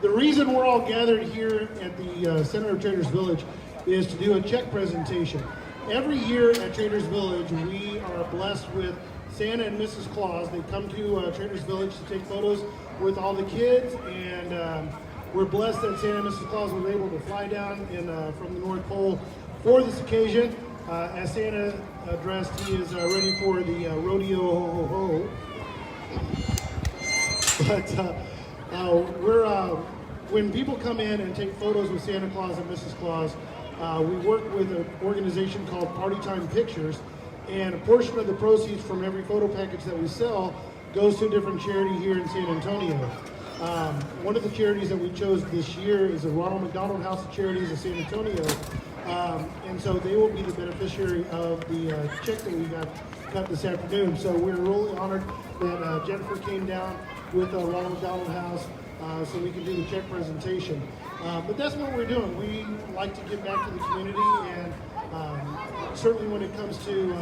The reason we're all gathered here at the Center of Traders Village is to do a check presentation. Every year at Traders Village, we are blessed with Santa and Mrs. Claus. They come to Traders Village to take photos with all the kids, and we're blessed that Santa and Mrs. Claus were able to fly down from the North Pole for this occasion. As Santa addressed, he is ready for the rodeo ho ho ho. But when people come in and take photos with Santa Claus and Mrs. Claus, we work with an organization called Party Time Pictures, and a portion of the proceeds from every photo package that we sell goes to a different charity here in San Antonio. One of the charities that we chose this year is the Ronald McDonald House of Charities of San Antonio, and so they will be the beneficiary of the check that we got cut this afternoon. So we're really honored that Jennifer came down with the Ronald McDonald House so we can do the check presentation. But that's what we're doing. We like to give back to the community, and certainly when it comes to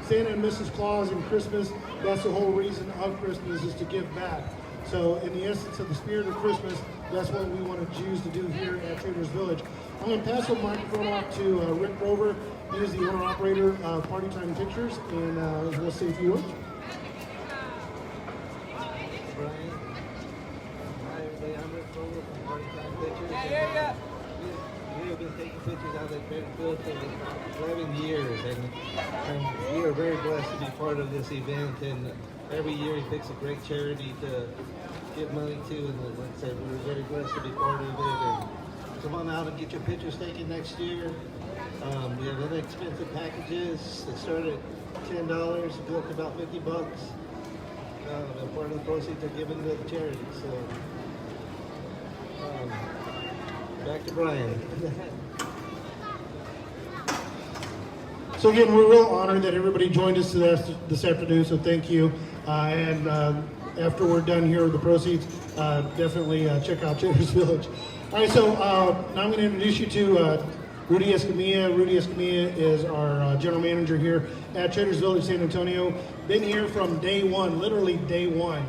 Santa and Mrs. Claus and Christmas, that's the whole reason of Christmas, is to give back. So in the essence of the spirit of Christmas, that's what we want to choose to do here at Traders Village. I'm going to pass the microphone off to Rick Grover. He is the owner-operator of Party Time Pictures, and we'll say a few words. We have been taking pictures out of the credit field for 11 years, and we are very blessed to be part of this event. And every year he picks a great charity to give money to, and like I said, we're very blessed to be part of it. And come on out and get your pictures taken next year. We have inexpensive packages that start at $10, go up to about $50. And part of the proceeds are given to the charity. So. Back to Brian. So again, we're real honored that everybody joined us this afternoon, so thank you. And after we're done here with the proceeds, definitely check out Traders Village. All right, so now I'm going to introduce you to Rudy Escamilla. Rudy Escamilla is our general manager here at Traders Village, San Antonio. Been here from day one, literally day one.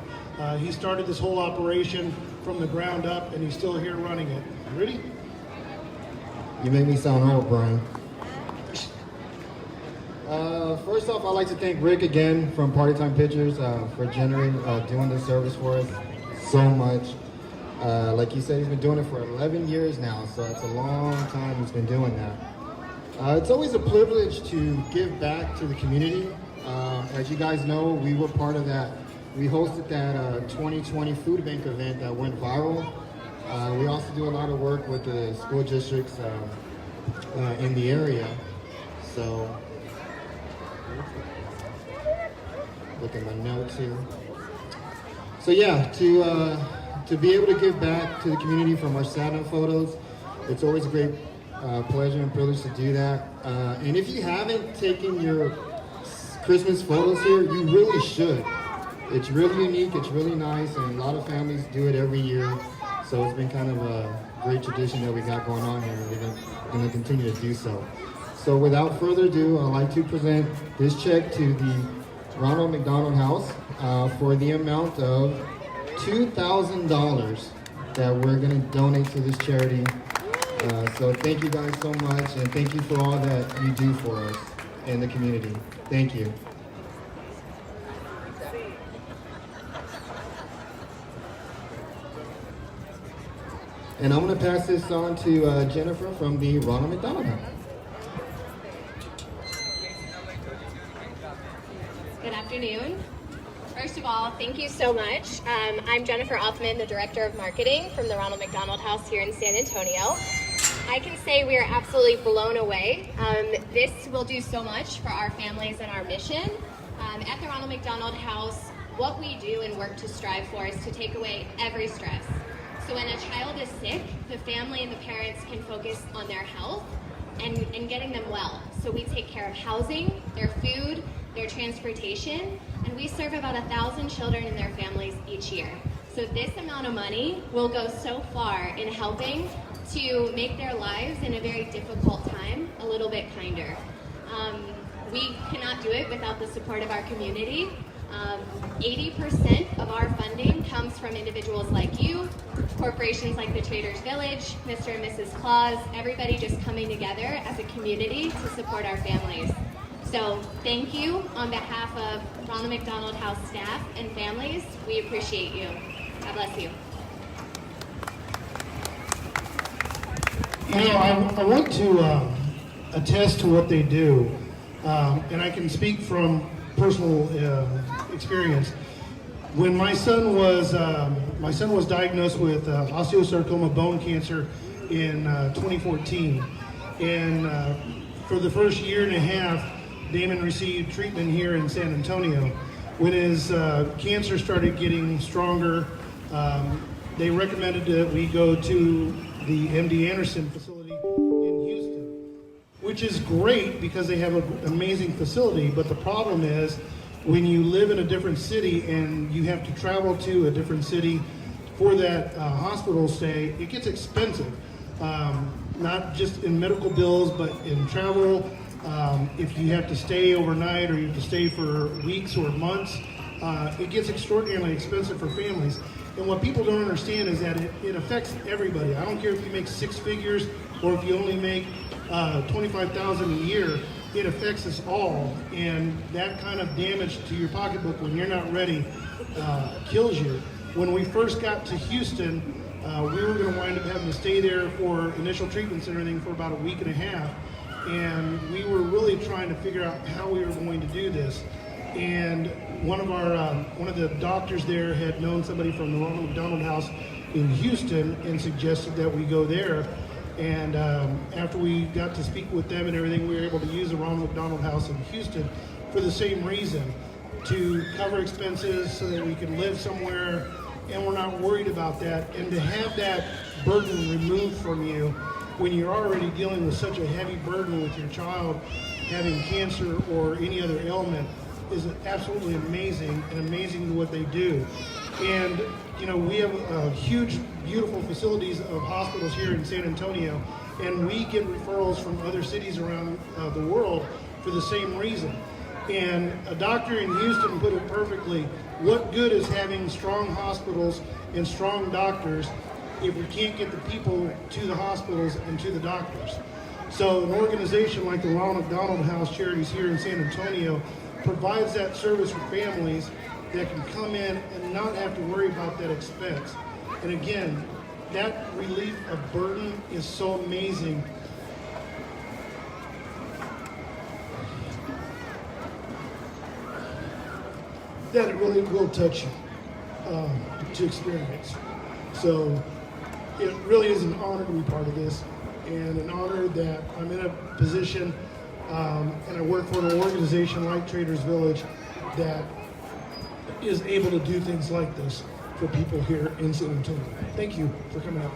He started this whole operation from the ground up, and he's still here running it. Rudy? You make me sound old, Brian. First off, I'd like to thank Rick again from Party Time Pictures for doing this service for us so much. Like you said, he's been doing it for 11 years now, so it's a long time he's been doing that. It's always a privilege to give back to the community. As you guys know, we were part of that. We hosted that 2020 food bank event that went viral. We also do a lot of work with the school districts in the area. So, look at my notes here. So yeah, to be able to give back to the community from our Santa photos, it's always a great pleasure and privilege to do that. And if you haven't taken your Christmas photos here, you really should. It's really unique, it's really nice, and a lot of families do it every year. So it's been kind of a great tradition that we got going on here. We're going to continue to do so. So without further ado, I'd like to present this check to the Ronald McDonald House for the amount of $2,000 that we're going to donate to this charity. So thank you guys so much, and thank you for all that you do for us and the community. Thank you. And I'm going to pass this on to Jennifer from the Ronald McDonald House. Good afternoon. First of all, thank you so much. I'm Jennifer Offman, the Director of Marketing from the Ronald McDonald House here in San Antonio. I can say we are absolutely blown away. This will do so much for our families and our mission. At the Ronald McDonald House, what we do and work to strive for is to take away every stress. So when a child is sick, the family and the parents can focus on their health and getting them well. So we take care of housing, their food, their transportation, and we serve about 1,000 children and their families each year. So this amount of money will go so far in helping to make their lives in a very difficult time a little bit kinder. We cannot do it without the support of our community. 80% of our funding comes from individuals like you, corporations like the Traders Village, Mr. and Mrs. Claus, everybody just coming together as a community to support our families. So thank you on behalf of Ronald McDonald House staff and families. We appreciate you. God bless you. You know, I want to attest to what they do, and I can speak from personal experience. When my son was diagnosed with osteosarcoma bone cancer in 2014, and for the first year and a half, Damon received treatment here in San Antonio. When his cancer started getting stronger, they recommended that we go to the MD Anderson facility in Houston, which is great because they have an amazing facility. But the problem is, when you live in a different city and you have to travel to a different city for that hospital stay, it gets expensive. Not just in medical bills, but in travel. If you have to stay overnight or you have to stay for weeks or months, it gets extraordinarily expensive for families. And what people don't understand is that it affects everybody. I don't care if you make six figures or if you only make $25,000 a year. It affects us all, and that kind of damage to your pocketbook when you're not ready kills you. When we first got to Houston, we were going to wind up having to stay there for initial treatments and everything for about a week and a half, and we were really trying to figure out how we were going to do this. And one of the doctors there had known somebody from the Ronald McDonald House in Houston and suggested that we go there. And after we got to speak with them and everything, we were able to use the Ronald McDonald House in Houston for the same reason, to cover expenses so that we can live somewhere and we're not worried about that. And to have that burden removed from you when you're already dealing with such a heavy burden with your child having cancer or any other ailment is absolutely amazing, and amazing what they do. And you know, we have huge, beautiful facilities of hospitals here in San Antonio, and we get referrals from other cities around the world for the same reason. And a doctor in Houston put it perfectly: what good is having strong hospitals and strong doctors if we can't get the people to the hospitals and to the doctors? So an organization like the Ronald McDonald House Charities here in San Antonio provides that service for families that can come in and not have to worry about that expense. And again, that relief of burden is so amazing. That it really will touch you to experience. So it really is an honor to be part of this, and an honor that I'm in a position and I work for an organization like Traders Village that is able to do things like this for people here in San Antonio. Thank you for coming out.